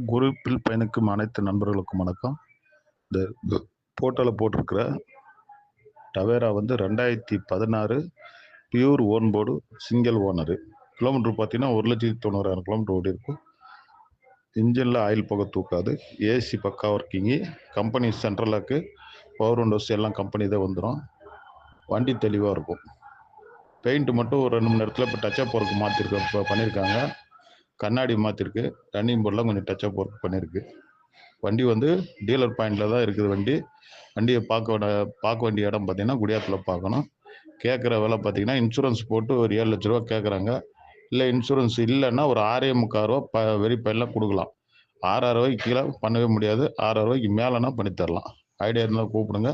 குரூப்பில் பயணிக்கும் அனைத்து நண்பர்களுக்கும் வணக்கம். இந்த போட்டோவில் போட்டிருக்கிற டவேரா வந்து 2016 pure own board single owner. Kilometre பார்த்தீங்கன்னா 1,90,000 கிலோமீட்டர் ஓடி இருக்கும். இன்ஜினில் ஆயில் புகை தூக்காது. ஏசி பக்கா working. Company central lock, power Windows எல்லாம் கம்பெனி தான் வந்துடும். வண்டி தெளிவாக இருக்கும். பெயிண்ட் மட்டும் ஒரு 2 மணி நேரத்தில் இப்போ டச்சப் ஒர்க் இப்போ பண்ணியிருக்காங்க. கண்ணாடி மாற்றிருக்கு. ரன்னிங் போர்டெலாம் கொஞ்சம் டச்சப் ஒர்க் பண்ணியிருக்கு. வண்டி வந்து டீலர் பாயிண்டில் தான் இருக்குது. வண்டியை பார்க்க வேண்டிய இடம் பார்த்தீங்கன்னா குடியாத்தில் பார்க்கணும். கேட்குற விலை பார்த்தீங்கன்னா இன்சூரன்ஸ் போட்டு ஒரு 7 லட்ச ரூபா கேட்குறாங்க. இல்லை இன்சூரன்ஸ் இல்லைன்னா ஒரு 6,45,000 ரூபா வெரிஃபைலாம் கொடுக்கலாம். 6,000 ரூபாய்க்கு கீழே பண்ணவே முடியாது. 6,000 ரூபாய்க்கு மேலேனா பண்ணித்தரலாம். ஐடியா இருந்தால் கூப்பிடுங்க.